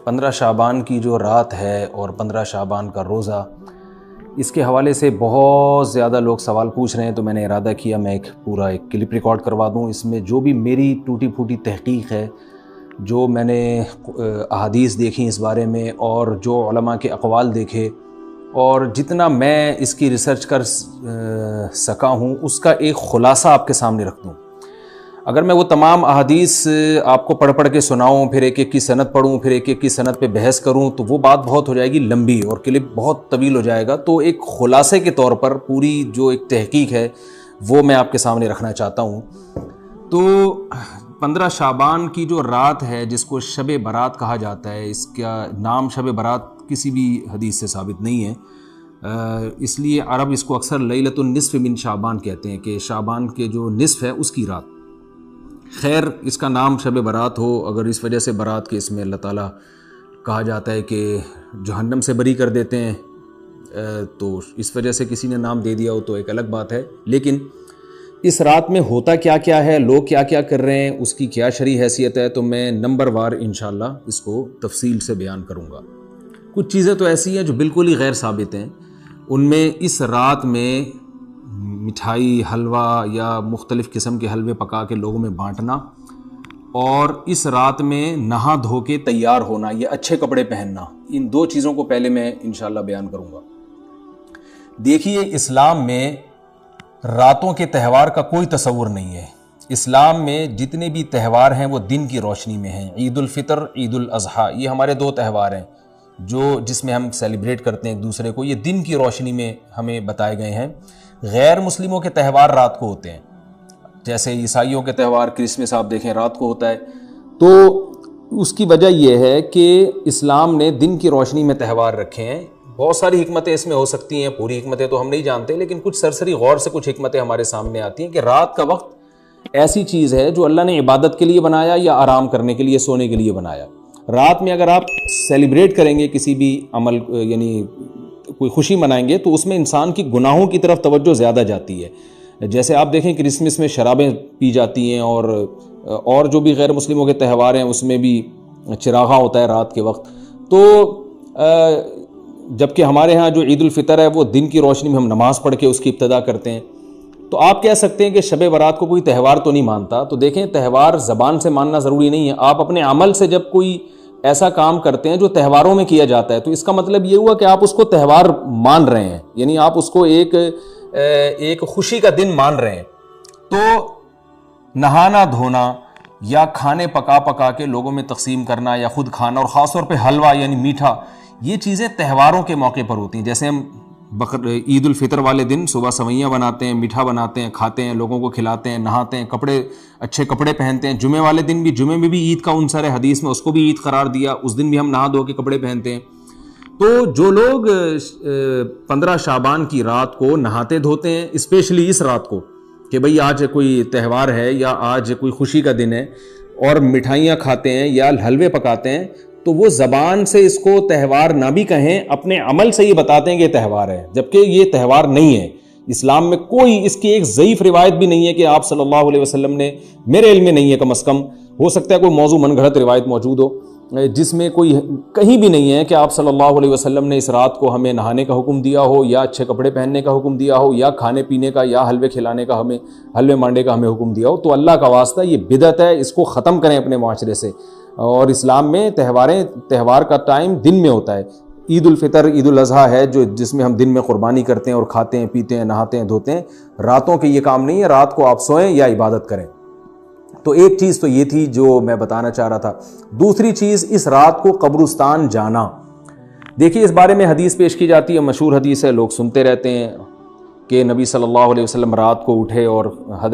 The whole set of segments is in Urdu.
15 شعبان کی جو رات ہے اور 15 شعبان کا روزہ، اس کے حوالے سے بہت زیادہ لوگ سوال پوچھ رہے ہیں، تو میں نے ارادہ کیا میں ایک کلپ ریکارڈ کروا دوں۔ اس میں جو بھی میری ٹوٹی پھوٹی تحقیق ہے، جو میں نے احادیث دیکھی اس بارے میں اور جو علماء کے اقوال دیکھے اور جتنا میں اس کی ریسرچ کر سکا ہوں، اس کا ایک خلاصہ آپ کے سامنے رکھ دوں۔ اگر میں وہ تمام احادیث آپ کو پڑھ کے سناؤں، پھر ایک ایک کی سند پڑھوں، پھر ایک ایک کی سند پہ بحث کروں، تو وہ بات بہت ہو جائے گی لمبی اور کلپ بہت طویل ہو جائے گا۔ تو ایک خلاصے کے طور پر پوری جو ایک تحقیق ہے وہ میں آپ کے سامنے رکھنا چاہتا ہوں۔ تو 15 شعبان کی جو رات ہے، جس کو شب برات کہا جاتا ہے، اس کا نام شب برات کسی بھی حدیث سے ثابت نہیں ہے، اس لیے عرب اس کو اکثر لیلۃ النصف من شعبان کہتے ہیں کہ شعبان کے جو نصف ہے اس کی رات۔ خیر، اس کا نام شب برات ہو، اگر اس وجہ سے برات کے اس میں اللہ تعالیٰ کہا جاتا ہے کہ جہنم سے بری کر دیتے ہیں، تو اس وجہ سے کسی نے نام دے دیا ہو تو ایک الگ بات ہے۔ لیکن اس رات میں ہوتا کیا کیا ہے، لوگ کیا کیا کر رہے ہیں، اس کی کیا شرعی حیثیت ہے، تو میں نمبر وار انشاءاللہ اس کو تفصیل سے بیان کروں گا۔ کچھ چیزیں تو ایسی ہیں جو بالکل ہی غیر ثابت ہیں۔ ان میں اس رات میں مٹھائی، حلوہ یا مختلف قسم کے حلوے پکا کے لوگوں میں بانٹنا، اور اس رات میں نہا دھو کے تیار ہونا یا اچھے کپڑے پہننا، ان دو چیزوں کو پہلے میں انشاءاللہ بیان کروں گا۔ دیکھیے، اسلام میں راتوں کے تہوار کا کوئی تصور نہیں ہے۔ اسلام میں جتنے بھی تہوار ہیں وہ دن کی روشنی میں ہیں۔ عید الفطر، عید الاضحیٰ، یہ ہمارے دو تہوار ہیں جس میں ہم سیلیبریٹ کرتے ہیں ایک دوسرے کو، یہ دن کی روشنی میں ہمیں بتائے گئے ہیں۔ غیر مسلموں کے تہوار رات کو ہوتے ہیں، جیسے عیسائیوں کے تہوار کرسمس آپ دیکھیں رات کو ہوتا ہے۔ تو اس کی وجہ یہ ہے کہ اسلام نے دن کی روشنی میں تہوار رکھے ہیں۔ بہت ساری حکمتیں اس میں ہو سکتی ہیں، پوری حکمتیں تو ہم نہیں جانتے، لیکن کچھ سرسری غور سے کچھ حکمتیں ہمارے سامنے آتی ہیں کہ رات کا وقت ایسی چیز ہے جو اللہ نے عبادت کے لیے بنایا یا آرام کرنے کے لیے، سونے کے لیے بنایا۔ رات میں اگر آپ سیلیبریٹ کریں گے کسی بھی عمل، یعنی کوئی خوشی منائیں گے، تو اس میں انسان کی گناہوں کی طرف توجہ زیادہ جاتی ہے۔ جیسے آپ دیکھیں کرسمس میں شرابیں پی جاتی ہیں، اور جو بھی غیر مسلموں کے تہوار ہیں اس میں بھی چراغاں ہوتا ہے رات کے وقت۔ تو جبکہ ہمارے ہاں جو عید الفطر ہے وہ دن کی روشنی میں ہم نماز پڑھ کے اس کی ابتدا کرتے ہیں۔ تو آپ کہہ سکتے ہیں کہ شب برات کو کوئی تہوار تو نہیں مانتا، تو دیکھیں تہوار زبان سے ماننا ضروری نہیں ہے۔ آپ اپنے عمل سے جب کوئی ایسا کام کرتے ہیں جو تہواروں میں کیا جاتا ہے، تو اس کا مطلب یہ ہوا کہ آپ اس کو تہوار مان رہے ہیں، یعنی آپ اس کو ایک خوشی کا دن مان رہے ہیں۔ تو نہانا دھونا یا کھانے پکا کے لوگوں میں تقسیم کرنا یا خود کھانا، اور خاص طور پہ حلوہ یعنی میٹھا، یہ چیزیں تہواروں کے موقع پر ہوتی ہیں۔ جیسے ہم عید الفطر والے دن صبح سوئیاں بناتے ہیں، میٹھا بناتے ہیں، کھاتے ہیں، لوگوں کو کھلاتے ہیں، نہاتے ہیں، اچھے کپڑے پہنتے ہیں۔ جمعے والے دن بھی، جمعے میں بھی عید کا عنصر ہے، حدیث میں اس کو بھی عید قرار دیا، اس دن بھی ہم نہا دھو کے کپڑے پہنتے ہیں۔ تو جو لوگ 15 شعبان کی رات کو نہاتے دھوتے ہیں، اسپیشلی اس رات کو کہ بھئی آج کوئی تہوار ہے یا آج کوئی خوشی کا دن ہے، اور مٹھائیاں کھاتے ہیں یا حلوے پکاتے ہیں، تو وہ زبان سے اس کو تہوار نہ بھی کہیں، اپنے عمل سے یہ بتاتے ہیں کہ یہ تہوار ہے، جبکہ یہ تہوار نہیں ہے۔ اسلام میں کوئی اس کی ایک ضعیف روایت بھی نہیں ہے کہ آپ صلی اللہ علیہ وسلم نے، میرے علم میں نہیں ہے، کم از کم ہو سکتا ہے کوئی موضوع من گھڑت روایت موجود ہو جس میں کوئی کہیں بھی نہیں ہے کہ آپ صلی اللہ علیہ وسلم نے اس رات کو ہمیں نہانے کا حکم دیا ہو، یا اچھے کپڑے پہننے کا حکم دیا ہو، یا کھانے پینے کا یا حلوے کھلانے کا، ہمیں حلوے مانڈے کا ہمیں حکم دیا ہو۔ تو اللہ کا واسطہ یہ بدعت ہے، اس کو ختم کریں اپنے معاشرے سے۔ اور اسلام میں تہوار کا ٹائم دن میں ہوتا ہے۔ عید الفطر، عید الاضحیٰ ہے جس میں ہم دن میں قربانی کرتے ہیں اور کھاتے ہیں، پیتے ہیں، نہاتے ہیں، دھوتے ہیں۔ راتوں کے یہ کام نہیں ہے، رات کو آپ سوئیں یا عبادت کریں۔ تو ایک چیز تو یہ تھی جو میں بتانا چاہ رہا تھا۔ دوسری چیز، اس رات کو قبرستان جانا۔ دیکھیے اس بارے میں حدیث پیش کی جاتی ہے، مشہور حدیث ہے، لوگ سنتے رہتے ہیں کہ نبی صلی اللہ علیہ وسلم رات کو اٹھے اور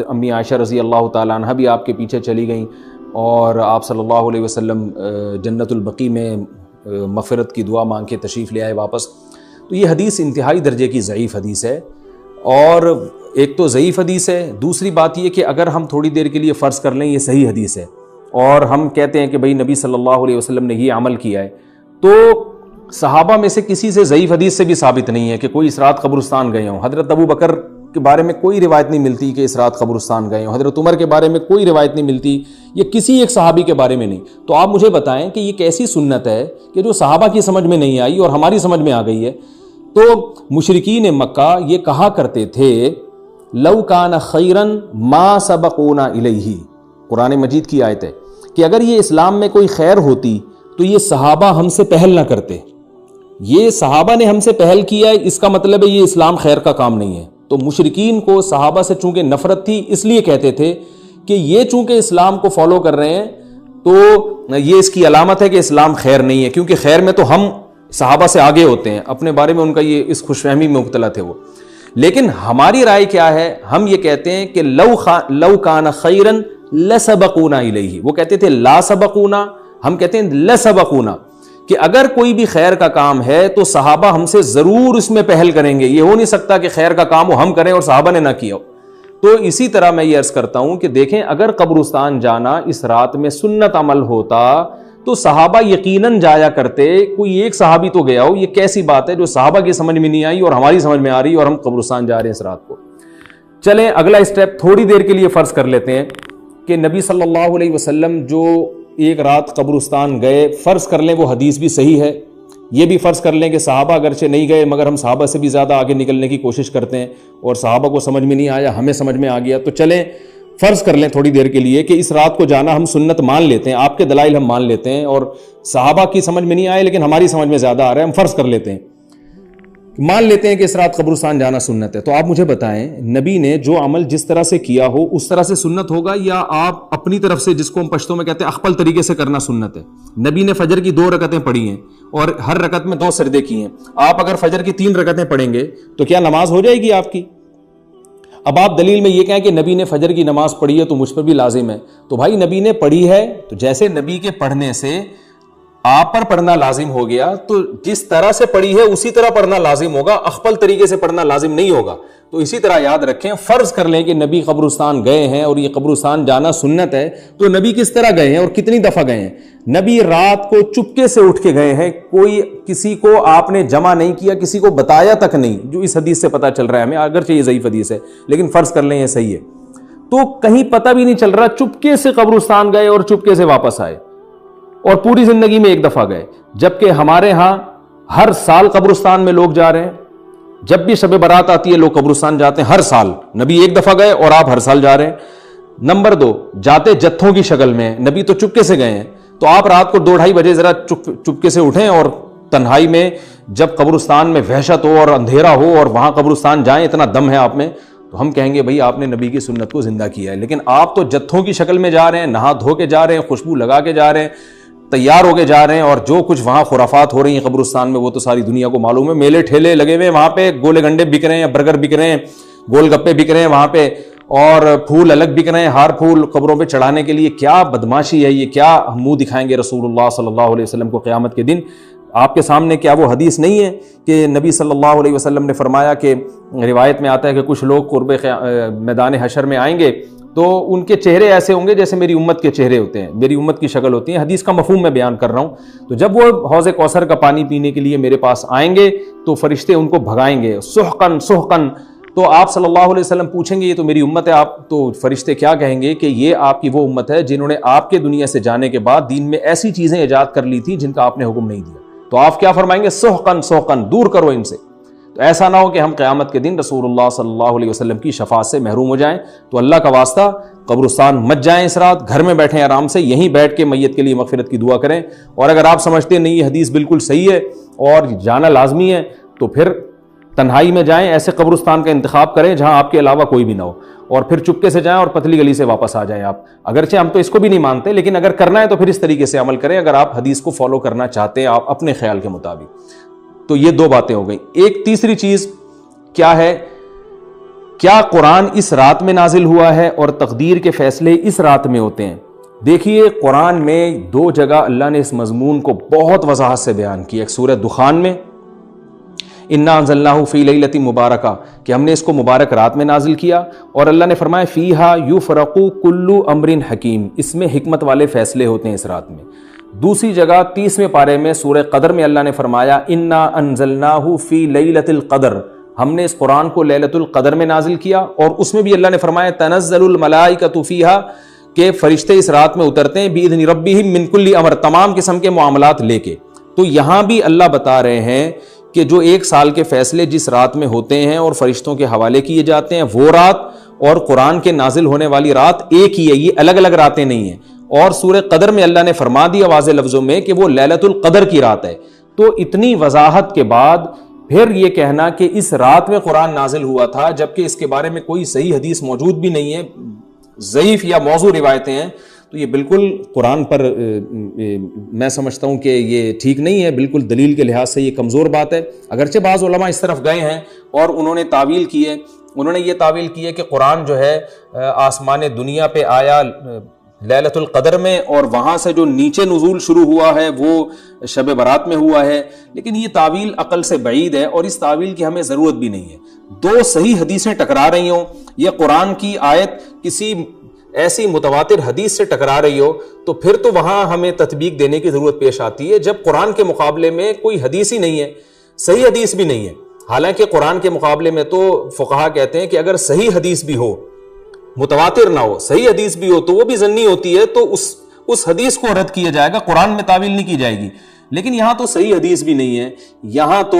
امی عائشہ رضی اللہ تعالیٰ عنہ بھی آپ کے پیچھے چلی گئیں، اور آپ صلی اللہ علیہ وسلم جنت البقیع میں مغفرت کی دعا مانگ کے تشریف لے آئے واپس۔ تو یہ حدیث انتہائی درجے کی ضعیف حدیث ہے، اور ایک تو ضعیف حدیث ہے، دوسری بات یہ کہ اگر ہم تھوڑی دیر کے لیے فرض کر لیں یہ صحیح حدیث ہے، اور ہم کہتے ہیں کہ بھئی نبی صلی اللہ علیہ وسلم نے یہ عمل کیا ہے، تو صحابہ میں سے کسی سے ضعیف حدیث سے بھی ثابت نہیں ہے کہ کوئی اس رات قبرستان گئے ہوں۔ حضرت ابو بکر کے بارے میں کوئی روایت نہیں ملتی کہ اس رات قبرستان گئے ہوں، حضرت عمر کے بارے میں کوئی روایت نہیں ملتی، یہ کسی ایک صحابی کے بارے میں نہیں. تو آپ مجھے بتائیں کہ یہ کیسی سنت ہے کہ جو صحابہ کی سمجھ میں نہیں آئی اور ہماری سمجھ میں آ گئی ہے. تو مشرکین مکہ یہ کہا کرتے تھے لو کان خیرن ما سبقونا الیہ، قرآن مجید کی آیت ہے کہ اگر یہ اسلام میں کوئی خیر ہوتی تو یہ صحابہ ہم سے پہل نہ کرتے. یہ صحابہ نے ہم سے پہل کیا ہے، اس کا مطلب ہے یہ اسلام خیر کا کام نہیں ہے. تو مشرکین کو صحابہ سے چونکہ نفرت تھی اس لیے کہتے تھے کہ یہ چونکہ اسلام کو فالو کر رہے ہیں تو یہ اس کی علامت ہے کہ اسلام خیر نہیں ہے، کیونکہ خیر میں تو ہم صحابہ سے آگے ہوتے ہیں. اپنے بارے میں ان کا یہ اس خوش فہمی میں مبتلا تھے وہ. لیکن ہماری رائے کیا ہے؟ ہم یہ کہتے ہیں کہ لو کان خیرن لسبقونا الیہ. وہ کہتے تھے لا سبقونا، ہم کہتے ہیں لسبقونا، کہ اگر کوئی بھی خیر کا کام ہے تو صحابہ ہم سے ضرور اس میں پہل کریں گے. یہ ہو نہیں سکتا کہ خیر کا کام وہ ہم کریں اور صحابہ نے نہ کیا ہو. تو اسی طرح میں یہ عرض کرتا ہوں کہ دیکھیں اگر قبرستان جانا اس رات میں سنت عمل ہوتا تو صحابہ یقیناً جایا کرتے. کوئی ایک صحابی تو گیا ہو، یہ کیسی بات ہے جو صحابہ کی سمجھ میں نہیں آئی اور ہماری سمجھ میں آ رہی اور ہم قبرستان جا رہے ہیں اس رات کو. چلیں اگلا اسٹیپ تھوڑی دیر کے لیے فرض کر لیتے ہیں کہ نبی صلی اللہ علیہ وسلم جو ایک رات قبرستان گئے، فرض کر لیں وہ حدیث بھی صحیح ہے، یہ بھی فرض کر لیں کہ صحابہ اگرچہ نہیں گئے مگر ہم صحابہ سے بھی زیادہ آگے نکلنے کی کوشش کرتے ہیں اور صحابہ کو سمجھ میں نہیں آیا، ہمیں سمجھ میں آ گیا. تو چلیں فرض کر لیں تھوڑی دیر کے لیے کہ اس رات کو جانا ہم سنت مان لیتے ہیں، آپ کے دلائل ہم مان لیتے ہیں اور صحابہ کی سمجھ میں نہیں آئے لیکن ہماری سمجھ میں زیادہ آ رہا ہے، ہم فرض کر لیتے ہیں، مان لیتے ہیں کہ اس رات قبرستان جانا سنت ہے. تو آپ مجھے بتائیں نبی نے جو عمل جس طرح سے کیا ہو اس طرح سے سنت ہوگا یا آپ اپنی طرف سے، جس کو ہم پشتوں میں کہتے ہیں اخپل طریقے سے کرنا سنت ہے؟ نبی نے فجر کی 2 رکعتیں پڑھی ہیں اور ہر رکعت میں 2 سجدے کیے ہیں. آپ اگر فجر کی 3 رکعتیں پڑھیں گے تو کیا نماز ہو جائے گی آپ کی؟ اب آپ دلیل میں یہ کہیں کہ نبی نے فجر کی نماز پڑھی ہے تو مجھ پر بھی لازم ہے. تو بھائی نبی نے پڑھی ہے تو جیسے نبی کے پڑھنے سے آپ پر پڑھنا لازم ہو گیا تو جس طرح سے پڑھی ہے اسی طرح پڑھنا لازم ہوگا، اخپل طریقے سے پڑھنا لازم نہیں ہوگا. تو اسی طرح یاد رکھیں، فرض کر لیں کہ نبی قبرستان گئے ہیں اور یہ قبرستان جانا سنت ہے، تو نبی کس طرح گئے ہیں اور کتنی دفعہ گئے ہیں؟ نبی رات کو چپکے سے اٹھ کے گئے ہیں، کوئی کسی کو آپ نے جمع نہیں کیا، کسی کو بتایا تک نہیں، جو اس حدیث سے پتہ چل رہا ہے ہمیں، اگرچہ یہ ضعیف حدیث ہے لیکن فرض کر لیں یہ صحیح ہے. تو کہیں پتہ بھی نہیں چل رہا، چپکے سے قبرستان گئے اور چپکے سے واپس آئے اور پوری زندگی میں ایک دفعہ گئے. جبکہ ہمارے ہاں ہر سال قبرستان میں لوگ جا رہے ہیں، جب بھی شب برات آتی ہے لوگ قبرستان جاتے ہیں ہر سال. نبی ایک دفعہ گئے اور آپ ہر سال جا رہے ہیں. نمبر 2، جاتے جتھوں کی شکل میں، نبی تو چپکے سے گئے ہیں. تو آپ رات کو 2-2:30 بجے ذرا چپکے سے اٹھیں اور تنہائی میں جب قبرستان میں وحشت ہو اور اندھیرا ہو اور وہاں قبرستان جائیں، اتنا دم ہے آپ میں، تو ہم کہیں گے بھائی آپ نے نبی کی سنت کو زندہ کیا ہے. لیکن آپ تو جتھوں کی شکل میں جا رہے ہیں، نہا دھو کے جا رہے ہیں، خوشبو لگا کے جا رہے ہیں، تیار ہو کے جا رہے ہیں، اور جو کچھ وہاں خرافات ہو رہی ہیں قبرستان میں وہ تو ساری دنیا کو معلوم ہے. میلے ٹھیلے لگے ہوئے ہیں وہاں پہ، گولے گنڈے بک رہے ہیں، برگر بک رہے ہیں، گول گپے بک رہے ہیں وہاں پہ، اور پھول الگ بک رہے ہیں، ہار پھول قبروں پہ چڑھانے کے لیے. کیا بدماشی ہے یہ، کیا منہ دکھائیں گے رسول اللہ صلی اللہ علیہ وسلم کو قیامت کے دن؟ آپ کے سامنے کیا وہ حدیث نہیں ہے کہ نبی صلی اللہ علیہ وسلم نے فرمایا کہ روایت میں آتا ہے کہ کچھ لوگ قرب میدان حشر میں آئیں گے تو ان کے چہرے ایسے ہوں گے جیسے میری امت کے چہرے ہوتے ہیں، میری امت کی شکل ہوتی ہے. حدیث کا مفہوم میں بیان کر رہا ہوں. تو جب وہ حوض کوثر کا پانی پینے کے لیے میرے پاس آئیں گے تو فرشتے ان کو بھگائیں گے، سحقن سحقن. تو آپ صلی اللہ علیہ وسلم پوچھیں گے یہ تو میری امت ہے، آپ تو فرشتے کیا کہیں گے کہ یہ آپ کی وہ امت ہے جنہوں نے آپ کے دنیا سے جانے کے بعد دین میں ایسی چیزیں ایجاد کر لی تھی جن کا آپ نے حکم نہیں دیا. تو آپ کیا فرمائیں گے؟ سحقن سحقن، دور کرو ان سے. تو ایسا نہ ہو کہ ہم قیامت کے دن رسول اللہ صلی اللہ علیہ وسلم کی شفاعت سے محروم ہو جائیں. تو اللہ کا واسطہ قبرستان مت جائیں اس رات، گھر میں بیٹھیں آرام سے، یہیں بیٹھ کے میت کے لیے مغفرت کی دعا کریں. اور اگر آپ سمجھتے ہیں نہیں یہ حدیث بالکل صحیح ہے اور جانا لازمی ہے تو پھر تنہائی میں جائیں، ایسے قبرستان کا انتخاب کریں جہاں آپ کے علاوہ کوئی بھی نہ ہو، اور پھر چپکے سے جائیں اور پتلی گلی سے واپس آ جائیں آپ. اگرچہ ہم تو اس کو بھی نہیں مانتے لیکن اگر کرنا ہے تو پھر اس طریقے سے عمل کریں اگر آپ حدیث کو فالو کرنا چاہتے ہیں آپ اپنے خیال کے مطابق. تو یہ 2 باتیں ہو گئیں. ایک تیسری چیز کیا ہے؟ کیا قرآن اس رات میں نازل ہوا ہے اور تقدیر کے فیصلے اس رات میں ہوتے ہیں؟ دیکھیے قرآن میں 2 جگہ اللہ نے اس مضمون کو بہت وضاحت سے بیان کیا. ایک سورہ دخان میں انا انزلناہ فی لیلۃ مبارکہ کہ ہم نے اس کو مبارک رات میں نازل کیا، اور اللہ نے فرمایا فیہا یفرق کل امر حکیم، اس میں حکمت والے فیصلے ہوتے ہیں اس رات میں. دوسری جگہ 30ویں پارے میں سورہ قدر میں اللہ نے فرمایا انا انزلناہ فی لیلۃ القدر، ہم نے اس قرآن کو لیلۃ القدر میں نازل کیا، اور اس میں بھی اللہ نے فرمایا تنزل الملائکۃ فیہا کہ فرشتے اس رات میں اترتے ہیں بإذن ربہم من کل امر، تمام قسم کے معاملات لے کے۔ تو یہاں بھی اللہ بتا رہے ہیں کہ جو 1 سال کے فیصلے جس رات میں ہوتے ہیں اور فرشتوں کے حوالے کیے جاتے ہیں، وہ رات اور قرآن کے نازل ہونے والی رات ایک ہی ہے، یہ الگ الگ راتیں نہیں ہیں۔ اور سورہ قدر میں اللہ نے فرما دیا واضح لفظوں میں کہ وہ لیلۃ القدر کی رات ہے۔ تو اتنی وضاحت کے بعد پھر یہ کہنا کہ اس رات میں قرآن نازل ہوا تھا، جبکہ اس کے بارے میں کوئی صحیح حدیث موجود بھی نہیں ہے، ضعیف یا موضوع روایتیں ہیں، تو یہ بالکل قرآن پر میں سمجھتا ہوں کہ یہ ٹھیک نہیں ہے، بالکل دلیل کے لحاظ سے یہ کمزور بات ہے۔ اگرچہ بعض علماء اس طرف گئے ہیں اور انہوں نے تعویل کی ہے، انہوں نے یہ تعویل کی ہے کہ قرآن جو ہے آسمان دنیا پہ آیا لیلۃ القدر میں، اور وہاں سے جو نیچے نزول شروع ہوا ہے وہ شب برات میں ہوا ہے، لیکن یہ تعویل عقل سے بعید ہے، اور اس تعویل کی ہمیں ضرورت بھی نہیں ہے۔ 2 صحیح حدیثیں ٹکرا رہی ہوں، یہ قرآن کی آیت کسی ایسی متواتر حدیث سے ٹکرا رہی ہو، تو پھر تو وہاں ہمیں تطبیق دینے کی ضرورت پیش آتی ہے، جب قرآن کے مقابلے میں کوئی حدیث ہی نہیں ہے، صحیح حدیث بھی نہیں ہے۔ حالانکہ قرآن کے مقابلے میں تو فقہا کہتے ہیں کہ اگر صحیح حدیث بھی ہو، متواتر نہ ہو، صحیح حدیث بھی ہو، تو وہ بھی ظنی ہوتی ہے، تو اس حدیث کو رد کیا جائے گا، قرآن میں تعویل نہیں کی جائے گی۔ لیکن یہاں تو صحیح حدیث بھی نہیں ہے، یہاں تو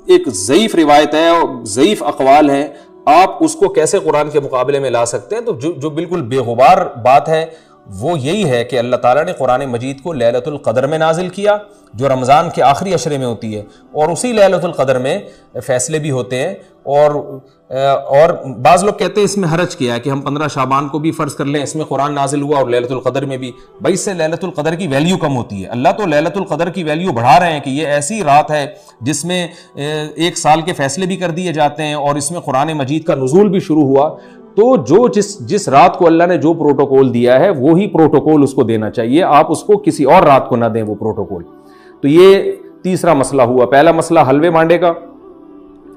ایک ضعیف روایت ہے اور ضعیف اقوال ہیں، آپ اس کو کیسے قرآن کے مقابلے میں لا سکتے ہیں؟ تو جو بالکل بے غبار بات ہے وہ یہی ہے کہ اللہ تعالیٰ نے قرآن مجید کو لیلۃ القدر میں نازل کیا، جو رمضان کے آخری عشرے میں ہوتی ہے، اور اسی لیلۃ القدر میں فیصلے بھی ہوتے ہیں۔ اور بعض لوگ کہتے ہیں اس میں حرج کیا ہے کہ ہم 15 شعبان کو بھی فرض کر لیں، اس میں قرآن نازل ہوا اور لیلۃ القدر میں بھی، بھائی اس سے لیلۃ القدر کی ویلیو کم ہوتی ہے۔ اللہ تو لیلۃ القدر کی ویلیو بڑھا رہے ہیں کہ یہ ایسی رات ہے جس میں 1 سال کے فیصلے بھی کر دیے جاتے ہیں، اور اس میں قرآن مجید کا نزول بھی شروع ہوا۔ تو جس رات کو اللہ نے جو پروٹوکول دیا ہے وہی پروٹوکول اس کو دینا چاہیے، آپ اس کو کسی اور رات کو نہ دیں وہ پروٹوکول۔ تو یہ تیسرا مسئلہ ہوا۔ پہلا مسئلہ حلوے مانڈے کا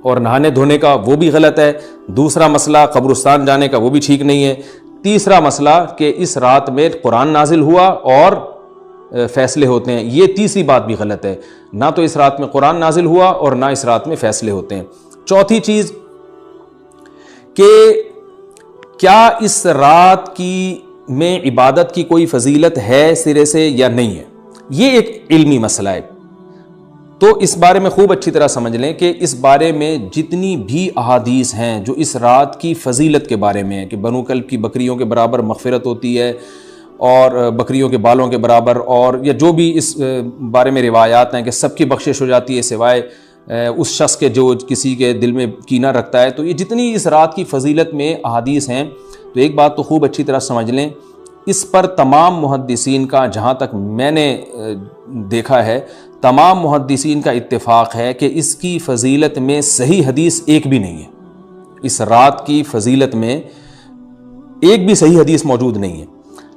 اور نہانے دھونے کا، وہ بھی غلط ہے۔ دوسرا مسئلہ قبرستان جانے کا، وہ بھی ٹھیک نہیں ہے۔ تیسرا مسئلہ کہ اس رات میں قرآن نازل ہوا اور فیصلے ہوتے ہیں، یہ تیسری بات بھی غلط ہے۔ نہ تو اس رات میں قرآن نازل ہوا اور نہ اس رات میں فیصلے ہوتے ہیں۔ چوتھی چیز کہ کیا اس رات میں عبادت کی کوئی فضیلت ہے سرے سے یا نہیں ہے، یہ ایک علمی مسئلہ ہے۔ تو اس بارے میں خوب اچھی طرح سمجھ لیں کہ اس بارے میں جتنی بھی احادیث ہیں جو اس رات کی فضیلت کے بارے میں ہے کہ بنو کلب کی بکریوں کے برابر مغفرت ہوتی ہے اور بکریوں کے بالوں کے برابر، اور یا جو بھی اس بارے میں روایات ہیں کہ سب کی بخشش ہو جاتی ہے سوائے اس شخص کے جو کسی کے دل میں کینہ رکھتا ہے، تو یہ جتنی اس رات کی فضیلت میں احادیث ہیں، تو ایک بات تو خوب اچھی طرح سمجھ لیں، اس پر تمام محدثین کا، جہاں تک میں نے دیکھا ہے، تمام محدثین کا اتفاق ہے کہ اس کی فضیلت میں صحیح حدیث ایک بھی نہیں ہے۔ اس رات کی فضیلت میں ایک بھی صحیح حدیث موجود نہیں ہے،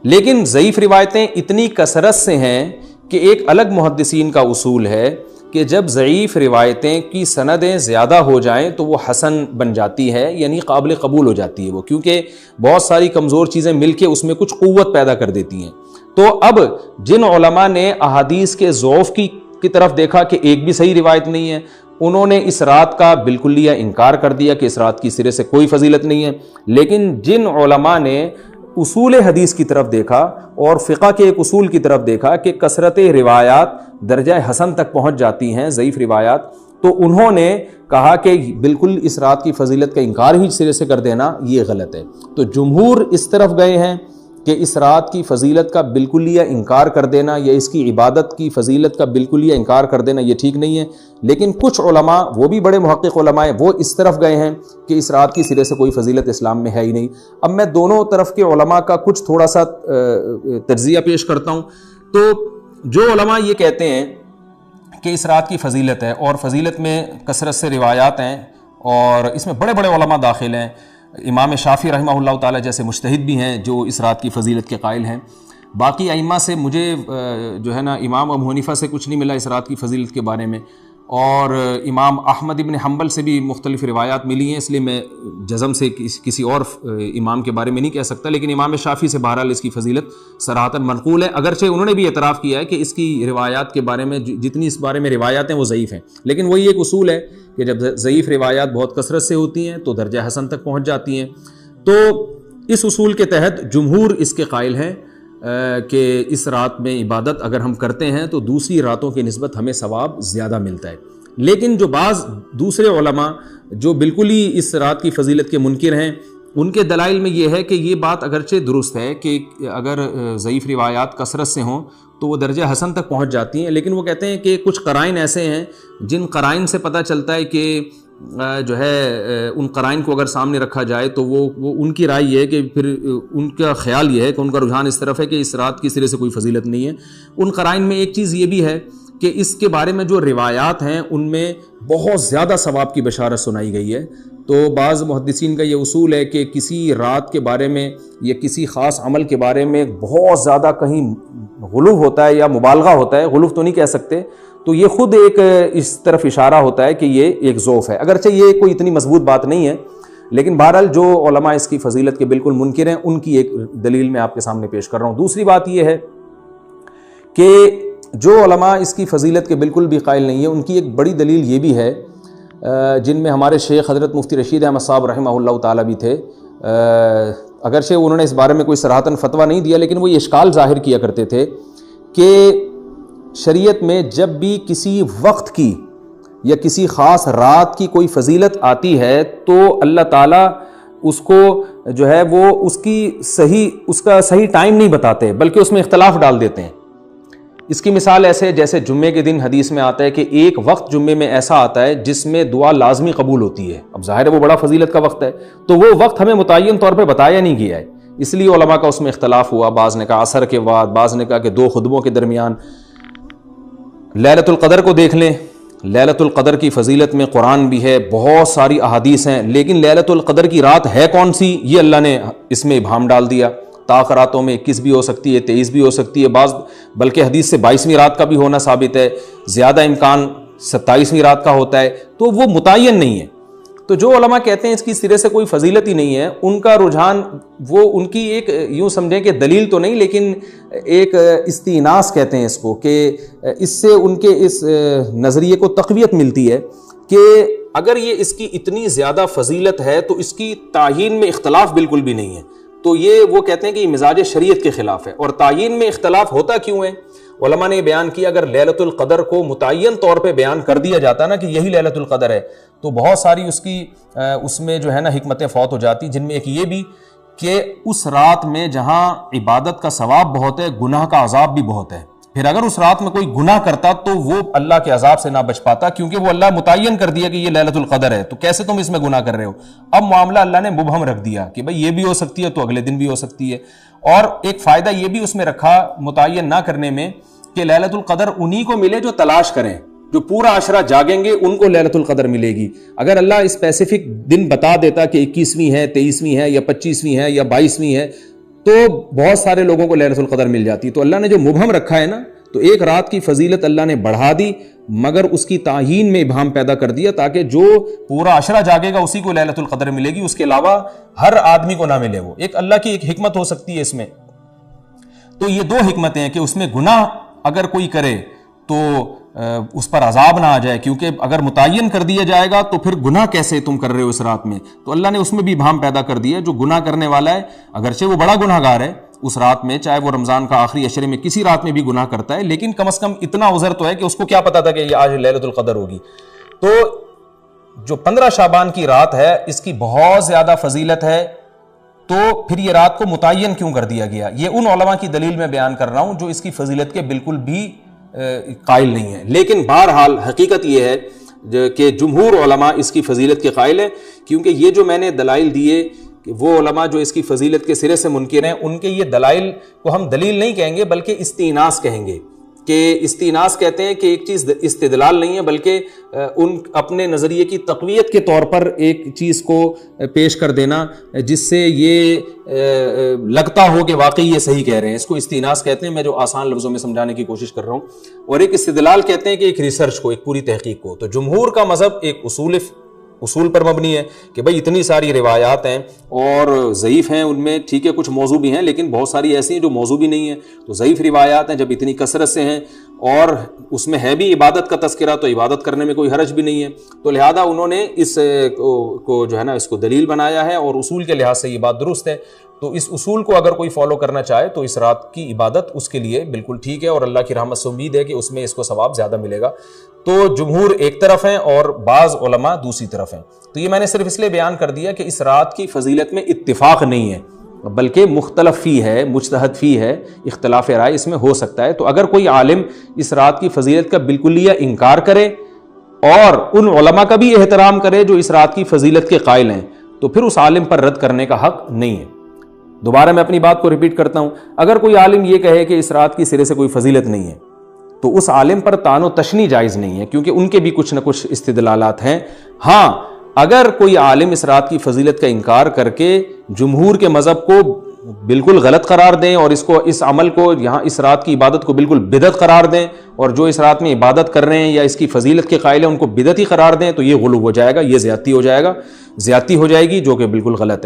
لیکن ضعیف روایتیں اتنی کثرت سے ہیں کہ ایک الگ محدثین کا اصول ہے کہ جب ضعیف روایتیں کی سندیں زیادہ ہو جائیں تو وہ حسن بن جاتی ہے، یعنی قابل قبول ہو جاتی ہے وہ، کیونکہ بہت ساری کمزور چیزیں مل کے اس میں کچھ قوت پیدا کر دیتی ہیں۔ تو اب جن علماء نے احادیث کے ضعف کی طرف دیکھا کہ ایک بھی صحیح روایت نہیں ہے، انہوں نے اس رات کا بالکلیہ انکار کر دیا کہ اس رات کی سرے سے کوئی فضیلت نہیں ہے۔ لیکن جن علماء نے اصول حدیث کی طرف دیکھا اور فقہ کے ایک اصول کی طرف دیکھا کہ کثرت روایات درجہ حسن تک پہنچ جاتی ہیں، ضعیف روایات، تو انہوں نے کہا کہ بالکل اس رات کی فضیلت کا انکار ہی سرے سے کر دینا یہ غلط ہے۔ تو جمہور اس طرف گئے ہیں کہ اس رات کی فضیلت کا بالکلیہ انکار کر دینا یا اس کی عبادت کی فضیلت کا بالکلیہ انکار کر دینا یہ ٹھیک نہیں ہے، لیکن کچھ علماء، وہ بھی بڑے محقق علماء ہیں، وہ اس طرف گئے ہیں کہ اس رات کی سرے سے کوئی فضیلت اسلام میں ہے ہی نہیں۔ اب میں دونوں طرف کے علماء کا کچھ تھوڑا سا تجزیہ پیش کرتا ہوں۔ تو جو علماء یہ کہتے ہیں کہ اس رات کی فضیلت ہے اور فضیلت میں کثرت سے روایات ہیں اور اس میں بڑے بڑے علماء داخل ہیں، امام شافعی رحمہ اللہ تعالیٰ جیسے مجتہد بھی ہیں جو اس رات کی فضیلت کے قائل ہیں۔ باقی ائمہ سے مجھے جو ہے نا امام ابو حنیفہ سے کچھ نہیں ملا اس رات کی فضیلت کے بارے میں، اور امام احمد ابن حنبل سے بھی مختلف روایات ملی ہیں، اس لیے میں جزم سے کسی اور امام کے بارے میں نہیں کہہ سکتا، لیکن امام شافعی سے بہرحال اس کی فضیلت صراحتاً منقول ہے، اگرچہ انہوں نے بھی اعتراف کیا ہے کہ اس کی روایات کے بارے میں جتنی اس بارے میں روایات ہیں وہ ضعیف ہیں، لیکن وہی ایک اصول ہے کہ جب ضعیف روایات بہت کثرت سے ہوتی ہیں تو درجہ حسن تک پہنچ جاتی ہیں۔ تو اس اصول کے تحت جمہور اس کے قائل ہیں کہ اس رات میں عبادت اگر ہم کرتے ہیں تو دوسری راتوں کی نسبت ہمیں ثواب زیادہ ملتا ہے، لیکن جو بعض دوسرے علماء جو بالکل ہی اس رات کی فضیلت کے منکر ہیں، ان کے دلائل میں یہ ہے کہ یہ بات اگرچہ درست ہے کہ اگر ضعیف روایات کثرت سے ہوں تو وہ درجہ حسن تک پہنچ جاتی ہیں، لیکن وہ کہتے ہیں کہ کچھ قرائن ایسے ہیں جن قرائن سے پتہ چلتا ہے کہ جو ہے ان قرائن کو اگر سامنے رکھا جائے تو وہ ان کی رائے یہ ہے کہ پھر ان کا خیال یہ ہے کہ ان کا رجحان اس طرف ہے کہ اس رات کی سرے سے کوئی فضیلت نہیں ہے۔ ان قرائن میں ایک چیز یہ بھی ہے کہ اس کے بارے میں جو روایات ہیں ان میں بہت زیادہ ثواب کی بشارت سنائی گئی ہے، تو بعض محدثین کا یہ اصول ہے کہ کسی رات کے بارے میں یا کسی خاص عمل کے بارے میں بہت زیادہ کہیں غلو ہوتا ہے یا مبالغہ ہوتا ہے، غلو تو نہیں کہہ سکتے، تو یہ خود ایک اس طرف اشارہ ہوتا ہے کہ یہ ایک ذوف ہے، اگرچہ یہ کوئی اتنی مضبوط بات نہیں ہے، لیکن بہرحال جو علماء اس کی فضیلت کے بالکل منکر ہیں ان کی ایک دلیل میں آپ کے سامنے پیش کر رہا ہوں۔ دوسری بات یہ ہے کہ جو علماء اس کی فضیلت کے بالکل بھی قائل نہیں ہیں، ان کی ایک بڑی دلیل یہ بھی ہے، جن میں ہمارے شیخ حضرت مفتی رشید احمد صاحب رحمہ اللہ تعالیٰ بھی تھے، اگرچہ انہوں نے اس بارے میں کوئی صراحتاً فتویٰ نہیں دیا، لیکن وہ یہ اشکال ظاہر کیا کرتے تھے کہ شریعت میں جب بھی کسی وقت کی یا کسی خاص رات کی کوئی فضیلت آتی ہے تو اللہ تعالیٰ اس کو جو ہے وہ اس کا صحیح ٹائم نہیں بتاتے، بلکہ اس میں اختلاف ڈال دیتے ہیں۔ اس کی مثال ایسے جیسے جمعے کے دن حدیث میں آتا ہے کہ ایک وقت جمعے میں ایسا آتا ہے جس میں دعا لازمی قبول ہوتی ہے، اب ظاہر ہے وہ بڑا فضیلت کا وقت ہے، تو وہ وقت ہمیں متعین طور پہ بتایا نہیں گیا ہے، اس لیے علماء کا اس میں اختلاف ہوا، بعض نے کہا عصر کے بعد، بعض نے کہا کہ 2 خطبوں کے درمیان۔ لیلۃ القدر کو دیکھ لیں، لیلۃ القدر کی فضیلت میں قرآن بھی ہے، بہت ساری احادیث ہیں، لیکن لیلۃ القدر کی رات ہے کون سی یہ اللہ نے اس میں ابہام ڈال دیا۔ طاق راتوں میں 21 بھی ہو سکتی ہے، 23 بھی ہو سکتی ہے، بعض بلکہ حدیث سے 22ویں رات کا بھی ہونا ثابت ہے، زیادہ امکان 27ویں رات کا ہوتا ہے، تو وہ متعین نہیں ہے۔ تو جو علماء کہتے ہیں اس کی سرے سے کوئی فضیلت ہی نہیں ہے، ان کا رجحان وہ ان کی ایک یوں سمجھیں کہ دلیل تو نہیں لیکن ایک استئناس کہتے ہیں اس کو، کہ اس سے ان کے اس نظریے کو تقویت ملتی ہے کہ اگر یہ اس کی اتنی زیادہ فضیلت ہے تو اس کی تعیین میں اختلاف بالکل بھی نہیں ہے، تو یہ وہ کہتے ہیں کہ یہ مزاج شریعت کے خلاف ہے۔ اور تعیین میں اختلاف ہوتا کیوں ہے؟ علماء نے بیان کیا اگر لیلۃ القدر کو متعین طور پہ بیان کر دیا جاتا نا کہ یہی لیلۃ القدر ہے تو بہت ساری اس میں جو ہے نا حکمتیں فوت ہو جاتی، جن میں ایک یہ بھی کہ اس رات میں جہاں عبادت کا ثواب بہت ہے، گناہ کا عذاب بھی بہت ہے، پھر اگر اس رات میں کوئی گناہ کرتا تو وہ اللہ کے عذاب سے نہ بچ پاتا، کیونکہ وہ اللہ متعین کر دیا کہ یہ لیلۃ القدر ہے، تو کیسے تم اس میں گناہ کر رہے ہو؟ اب معاملہ اللہ نے مبہم رکھ دیا کہ بھئی یہ بھی ہو سکتی ہے تو اگلے دن بھی ہو سکتی ہے۔ اور ایک فائدہ یہ بھی اس میں رکھا متعین نہ کرنے میں کہ لیلۃ القدر انہی کو ملے جو تلاش کریں، جو پورا عشرہ جاگیں گے ان کو لیلۃ القدر ملے گی۔ اگر اللہ اسپیسیفک دن بتا دیتا کہ 21ویں ہے، 23ویں ہے یا 25ویں ہے یا 22ویں ہے تو بہت سارے لوگوں کو لیلۃ القدر مل جاتی، تو اللہ نے جو مبہم رکھا ہے نا، تو ایک رات کی فضیلت اللہ نے بڑھا دی مگر اس کی تعیین میں ابہام پیدا کر دیا تاکہ جو پورا عشرہ جاگے گا اسی کو لیلۃ القدر ملے گی، اس کے علاوہ ہر آدمی کو نہ ملے۔ وہ ایک اللہ کی ایک حکمت ہو سکتی ہے اس میں۔ تو یہ 2 حکمتیں ہیں کہ اس میں گناہ اگر کوئی کرے تو اس پر عذاب نہ آ جائے، کیونکہ اگر متعین کر دیا جائے گا تو پھر گناہ کیسے تم کر رہے ہو اس رات میں، تو اللہ نے اس میں بھی ابہام پیدا کر دیا۔ جو گناہ کرنے والا ہے اگرچہ وہ بڑا گناہ گار ہے اس رات میں، چاہے وہ رمضان کا آخری عشرے میں کسی رات میں بھی گناہ کرتا ہے، لیکن کم از کم اتنا عذر تو ہے کہ اس کو کیا پتا تھا کہ یہ آج لیلۃ القدر ہوگی۔ تو جو 15 شعبان کی رات ہے اس کی بہت زیادہ فضیلت ہے، تو پھر یہ رات کو متعین کیوں کر دیا گیا؟ یہ ان علماء کی دلیل میں بیان کر رہا ہوں جو اس کی فضیلت کے بالکل بھی قائل نہیں ہے، لیکن بہرحال حقیقت یہ ہے کہ جمہور علماء اس کی فضیلت کے قائل ہیں، کیونکہ یہ جو میں نے دلائل دیے کہ وہ علماء جو اس کی فضیلت کے سرے سے منکر ہیں ان کے یہ دلائل کو ہم دلیل نہیں کہیں گے بلکہ استئناس کہیں گے، کہ استئناس کہتے ہیں کہ ایک چیز استدلال نہیں ہے بلکہ ان اپنے نظریے کی تقویت کے طور پر ایک چیز کو پیش کر دینا جس سے یہ لگتا ہو کہ واقعی یہ صحیح کہہ رہے ہیں، اس کو استئناس کہتے ہیں، میں جو آسان لفظوں میں سمجھانے کی کوشش کر رہا ہوں۔ اور ایک استدلال کہتے ہیں کہ ایک ریسرچ کو، ایک پوری تحقیق کو۔ تو جمہور کا مذہب ایک اصول پر مبنی ہے کہ بھئی اتنی ساری روایات ہیں اور ضعیف ہیں، ان میں ٹھیک ہے کچھ موضوع بھی ہیں لیکن بہت ساری ایسی ہیں جو موضوع بھی نہیں ہیں، تو ضعیف روایات ہیں جب اتنی کثرت سے ہیں اور اس میں ہے بھی عبادت کا تذکرہ تو عبادت کرنے میں کوئی حرج بھی نہیں ہے، تو لہذا انہوں نے اس کو جو ہے نا اس کو دلیل بنایا ہے اور اصول کے لحاظ سے یہ بات درست ہے۔ تو اس اصول کو اگر کوئی فالو کرنا چاہے تو اس رات کی عبادت اس کے لیے بالکل ٹھیک ہے اور اللہ کی رحمت سے امید ہے کہ اس میں اس کو ثواب زیادہ ملے گا۔ تو جمہور ایک طرف ہیں اور بعض علماء دوسری طرف ہیں۔ تو یہ میں نے صرف اس لیے بیان کر دیا کہ اس رات کی فضیلت میں اتفاق نہیں ہے بلکہ مختلف فی ہے، مجتہد فی ہے، اختلاف رائے اس میں ہو سکتا ہے۔ تو اگر کوئی عالم اس رات کی فضیلت کا بالکلیہ انکار کرے اور ان علماء کا بھی احترام کرے جو اس رات کی فضیلت کے قائل ہیں تو پھر اس عالم پر رد کرنے کا حق نہیں ہے۔ دوبارہ میں اپنی بات کو ریپیٹ کرتا ہوں، اگر کوئی عالم یہ کہے کہ اس رات کی سرے سے کوئی فضیلت نہیں ہے تو اس عالم پر طعن و تشنیع جائز نہیں ہے کیونکہ ان کے بھی کچھ نہ کچھ استدلالات ہیں۔ ہاں اگر کوئی عالم اس رات کی فضیلت کا انکار کر کے جمہور کے مذہب کو بالکل غلط قرار دیں اور اس عمل کو یہاں اس رات کی عبادت کو بالکل بدعت قرار دیں اور جو اس رات میں عبادت کر رہے ہیں یا اس کی فضیلت کے قائل ہیں ان کو بدعتی قرار دیں تو یہ غلو ہو جائے گا، یہ زیادتی ہو جائے گی جو کہ بالکل غلط ہے۔